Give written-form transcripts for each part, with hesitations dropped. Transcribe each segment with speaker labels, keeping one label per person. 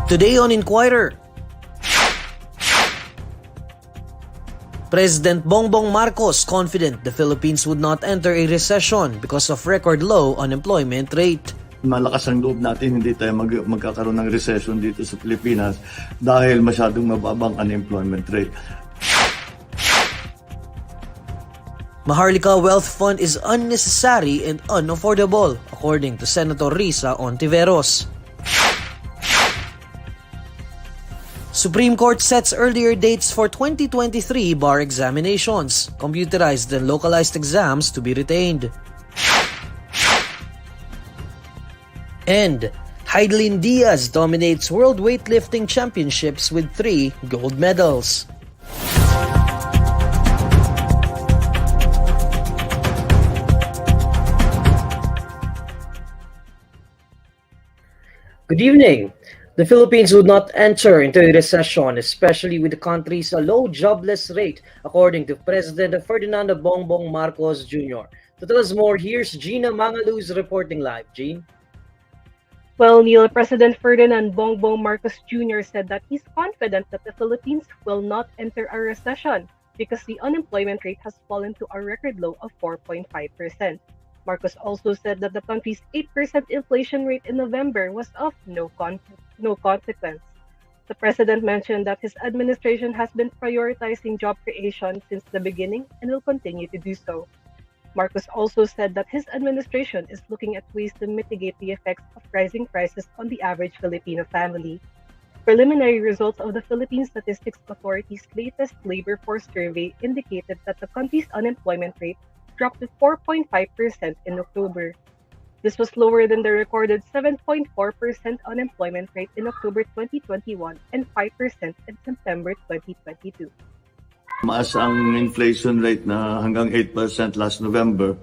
Speaker 1: Today on Inquirer, President Bongbong Marcos confident the Philippines would not enter a recession because of record low unemployment rate.
Speaker 2: Malakas ang loob natin, hindi tayo magkakaroon ng recession dito sa Pilipinas dahil masyadong mababang unemployment rate.
Speaker 1: Maharlika Wealth Fund is unnecessary and unaffordable, according to Senator Risa Hontiveros. Supreme Court sets earlier dates for 2023 bar examinations, computerized and localized exams to be retained. And Hidilyn Diaz dominates World Weightlifting Championships with 3 gold medals. Good evening. The Philippines would not enter into a recession, especially with the country's low jobless rate, according to President Ferdinand Bongbong Marcos Jr. To tell us more, here's Gina Mangaluz reporting live. Jean?
Speaker 3: Well, Neil, President Ferdinand Bongbong Marcos Jr. said that he's confident that the Philippines will not enter a recession because the unemployment rate has fallen to a record low of 4.5%. Marcos also said that the country's 8% inflation rate in November was of no consequence. The president mentioned that his administration has been prioritizing job creation since the beginning and will continue to do so. Marcos also said that his administration is looking at ways to mitigate the effects of rising prices on the average Filipino family. Preliminary results of the Philippine Statistics Authority's latest labor force survey indicated that the country's unemployment rate dropped to 4.5% in October. This was lower than the recorded 7.4% unemployment rate in October 2021 and 5% in September 2022.
Speaker 2: Maas ang inflation rate na hanggang 8% last November.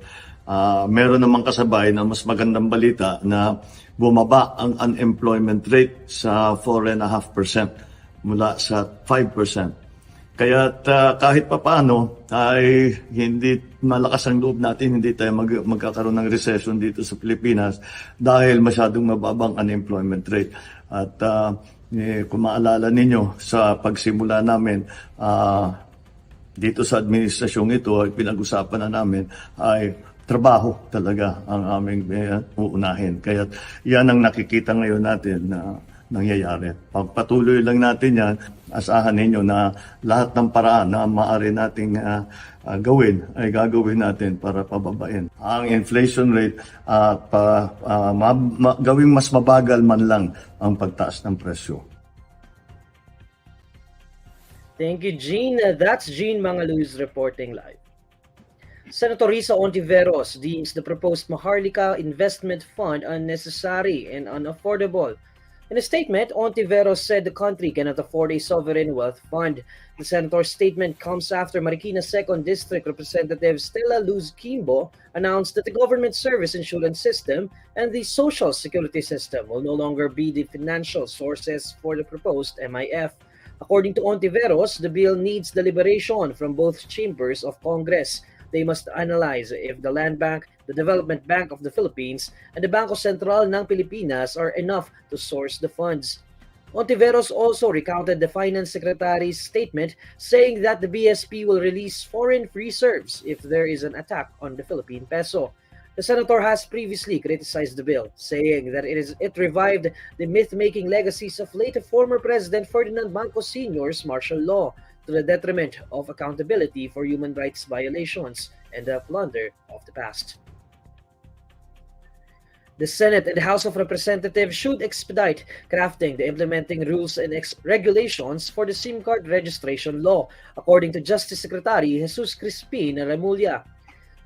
Speaker 2: Meron namang kasabay na mas magandang balita na bumaba ang unemployment rate sa 4.5% mula sa 5%. Kaya kahit papaano ay hindi malakas ang loob natin, hindi tayo magkakaroon ng recession dito sa Pilipinas dahil masyadong mababang unemployment rate. At kung maalala ninyo sa pagsimula namin, dito sa administrasyong ito ay pinag-usapan na namin ay trabaho talaga ang aming uunahin. Kaya yan ang nakikita ngayon natin na nangyayari. Pagpatuloy lang natin yan, asahan ninyo na lahat ng paraan na maaari nating gawin ay gagawin natin para pababain ang inflation rate at gawing mas mabagal man lang ang pagtaas ng presyo.
Speaker 1: Thank you, Jean. That's Jean Mangaluz reporting live. Senator Risa Hontiveros deems the proposed Maharlika Investment Fund unnecessary and unaffordable. In a statement, Hontiveros said the country cannot afford a sovereign wealth fund. The senator's statement comes after Marikina 2nd District Representative Stella Luz Quimbo announced that the government service insurance system and the social security system will no longer be the financial sources for the proposed MIF. According to Hontiveros, the bill needs deliberation from both chambers of Congress. They must analyze if the Land Bank, the Development Bank of the Philippines, and the Bangko Sentral ng Pilipinas are enough to source the funds. Hontiveros also recounted the Finance Secretary's statement saying that the BSP will release foreign reserves if there is an attack on the Philippine peso. The senator has previously criticized the bill, saying that it revived the myth-making legacies of late former President Ferdinand Marcos Sr.'s martial law, to the detriment of accountability for human rights violations and the plunder of the past. The Senate and House of Representatives should expedite crafting the implementing rules and regulations for the SIM card registration law, according to Justice Secretary Jesus Crispin Remulla.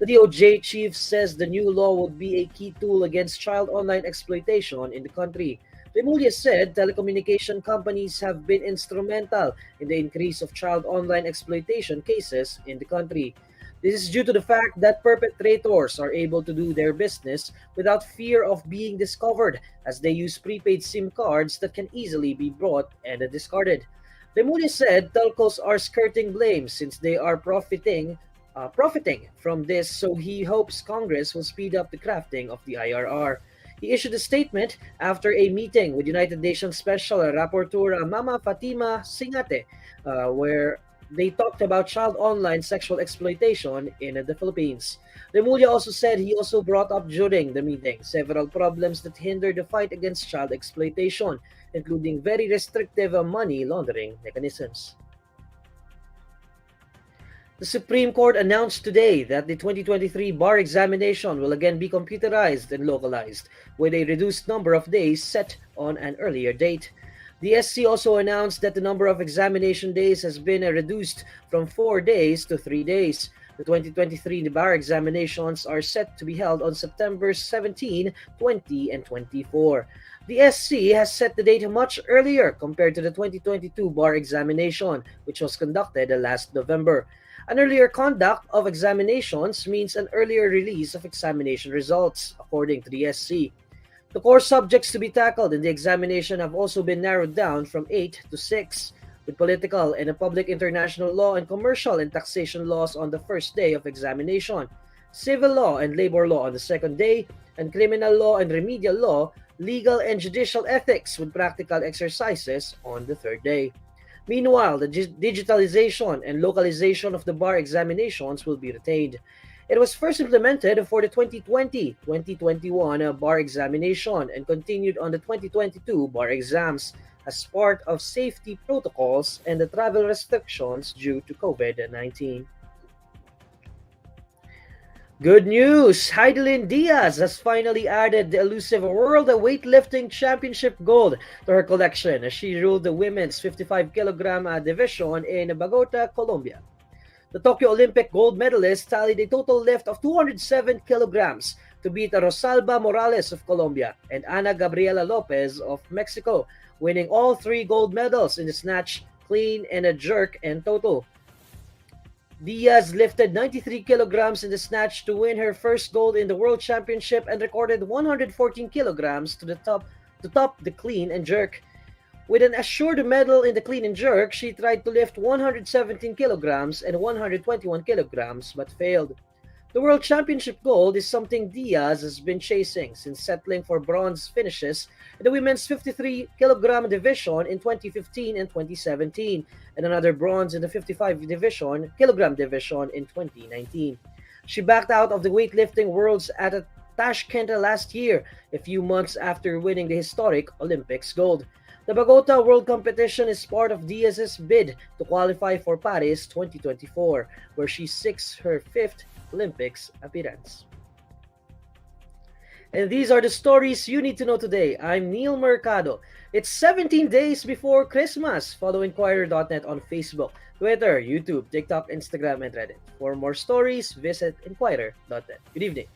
Speaker 1: The DOJ chief says the new law would be a key tool against child online exploitation in the country. Remulla said telecommunication companies have been instrumental in the increase of child online exploitation cases in the country. This is due to the fact that perpetrators are able to do their business without fear of being discovered, as they use prepaid SIM cards that can easily be bought and discarded. Remulla said telcos are skirting blame since they are profiting from this, so he hopes Congress will speed up the crafting of the IRR. He issued a statement after a meeting with United Nations Special Rapporteur Mama Fatima Singate, where they talked about child online sexual exploitation in the Philippines. Remulla also said he also brought up during the meeting several problems that hinder the fight against child exploitation, including very restrictive money laundering mechanisms. The Supreme Court announced today that the 2023 bar examination will again be computerized and localized, with a reduced number of days set on an earlier date. The SC also announced that the number of examination days has been reduced from 4 days to 3 days. The 2023 bar examinations are set to be held on September 17, 20, and 24. The SC has set the date much earlier compared to the 2022 bar examination, which was conducted last November. An earlier conduct of examinations means an earlier release of examination results, according to the SC. The core subjects to be tackled in the examination have also been narrowed down from 8 to 6, with political and public international law and commercial and taxation laws on the first day of examination, civil law and labor law on the second day, and criminal law and remedial law, legal and judicial ethics with practical exercises on the third day. Meanwhile, the digitalization and localization of the bar examinations will be retained. It was first implemented for the 2020-2021 bar examination and continued on the 2022 bar exams as part of safety protocols and the travel restrictions due to COVID-19. Good news! Hidilyn Diaz has finally added the elusive World Weightlifting Championship gold to her collection as she ruled the women's 55-kilogram division in Bogota, Colombia. The Tokyo Olympic gold medalist tallied a total lift of 207 kilograms to beat Rosalba Morales of Colombia and Ana Gabriela Lopez of Mexico, winning all 3 gold medals in the snatch, clean, and a jerk and total. Diaz lifted 93 kilograms in the snatch to win her first gold in the World Championship and recorded 114 kilograms to top the clean and jerk. With an assured medal in the clean and jerk, she tried to lift 117 kilograms and 121 kilograms but failed. The World Championship gold is something Diaz has been chasing since settling for bronze finishes in the women's 53-kilogram division in 2015 and 2017, and another bronze in the 55-kilogram division in 2019. She backed out of the weightlifting worlds at Tashkent last year, a few months after winning the historic Olympics gold. The Bogota World Competition is part of Diaz's bid to qualify for Paris 2024, where she seeks her 5th Olympics appearance. And these are the stories you need to know today. I'm Neil Mercado. It's 17 days before Christmas. Follow INQUIRER.net on Facebook, Twitter, YouTube, TikTok, Instagram, and Reddit. For more stories, visit INQUIRER.net. Good evening.